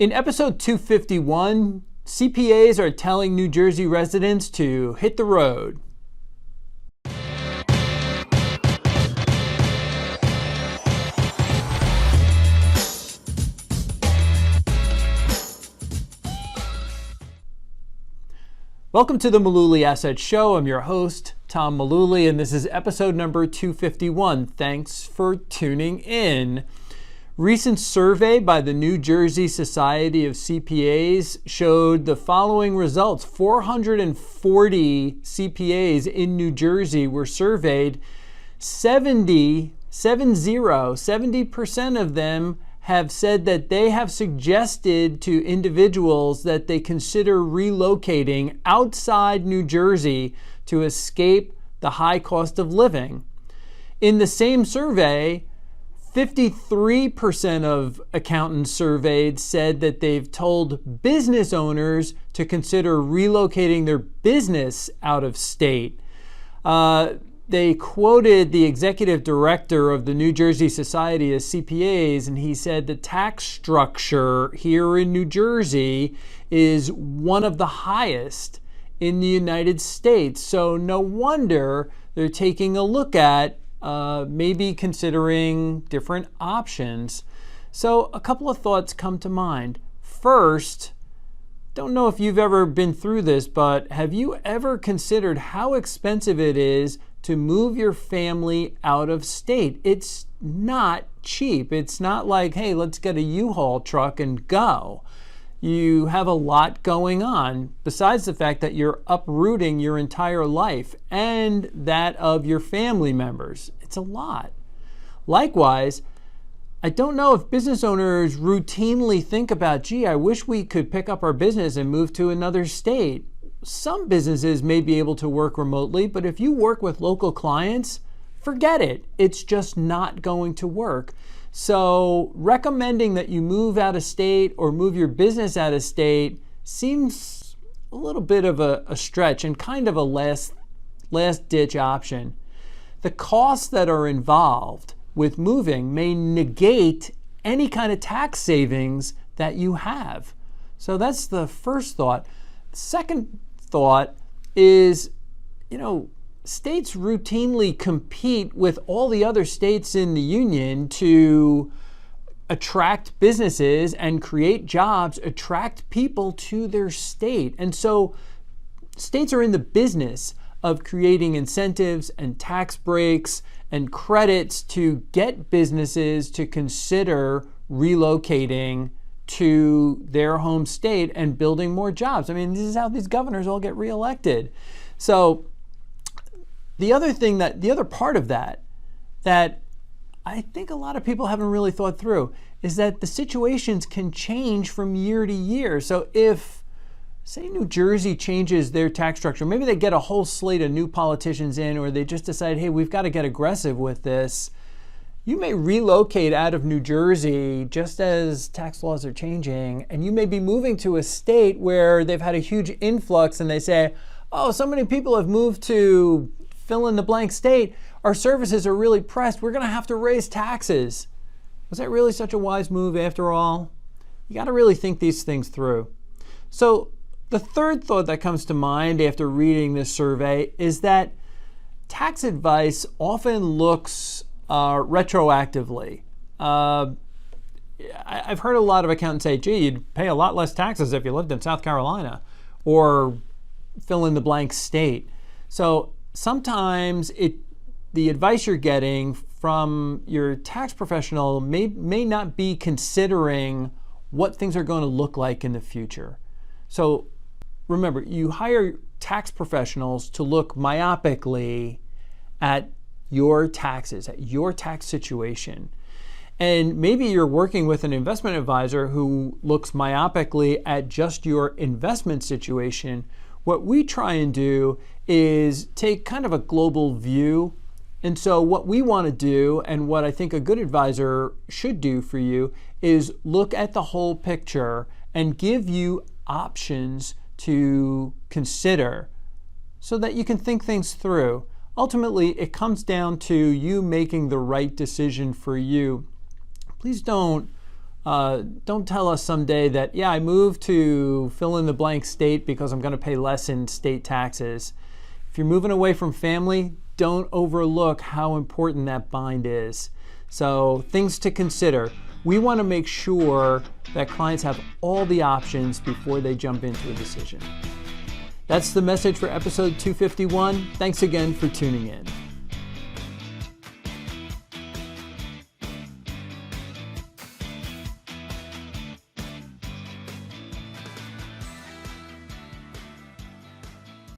In episode 251, CPAs are telling New Jersey residents to hit the road. Welcome to the Mullooly Asset Show. I'm your host, Tom Mullooly, and this is episode number 251. Thanks for tuning in. Recent survey by the New Jersey Society of CPAs showed the following results. 440 CPAs in New Jersey were surveyed. 70% of them have said that they have suggested to individuals that they consider relocating outside New Jersey to escape the high cost of living. In the same survey, 53% of accountants surveyed said that they've told business owners to consider relocating their business out of state. They quoted the executive director of the New Jersey Society of CPAs, and he said the tax structure here in New Jersey is one of the highest in the United States. So no wonder they're taking a look at maybe considering different options. So a couple of thoughts come to mind. First, don't know if you've ever been through this, but have you ever considered how expensive it is to move your family out of state? It's not cheap. It's not like, hey, let's get a U-Haul truck and go. You have a lot going on, besides the fact that you're uprooting your entire life and that of your family members. It's a lot. Likewise, I don't know if business owners routinely think about, gee, I wish we could pick up our business and move to another state. Some businesses may be able to work remotely, but if you work with local clients, forget it. It's just not going to work. So recommending that you move out of state or move your business out of state seems a little bit of a stretch and kind of a last ditch option. The costs that are involved with moving may negate any kind of tax savings that you have. So that's the first thought. Second thought is, states routinely compete with all the other states in the union to attract businesses and create jobs, attract people to their state. And so states are in the business of creating incentives and tax breaks and credits to get businesses to consider relocating to their home state and building more jobs. I mean, this is how these governors all get reelected. So the other part of that I think a lot of people haven't really thought through is that the situations can change from year to year. So if, say, New Jersey changes their tax structure, maybe they get a whole slate of new politicians in, or they just decide, hey, we've got to get aggressive with this. You may relocate out of New Jersey just as tax laws are changing, and you may be moving to a state where they've had a huge influx and they say, oh, so many people have moved to fill in the blank state. Our services are really pressed. We're going to have to raise taxes. Was that really such a wise move after all? You got to really think these things through. So the third thought that comes to mind after reading this survey is that tax advice often looks retroactively. I've heard a lot of accountants say, gee, you'd pay a lot less taxes if you lived in South Carolina or fill in the blank state. So sometimes the advice you're getting from your tax professional may not be considering what things are going to look like in the future. So remember, you hire tax professionals to look myopically at your taxes, at your tax situation. And maybe you're working with an investment advisor who looks myopically at just your investment situation. What we try and do is take kind of a global view. And so what we want to do, and what I think a good advisor should do for you, is look at the whole picture and give you options to consider so that you can think things through. Ultimately, it comes down to you making the right decision for you. Please don't Don't tell us someday that, yeah, I moved to fill in the blank state because I'm going to pay less in state taxes. If you're moving away from family, don't overlook how important that bind is. So things to consider. We want to make sure that clients have all the options before they jump into a decision. That's the message for episode 251. Thanks again for tuning in.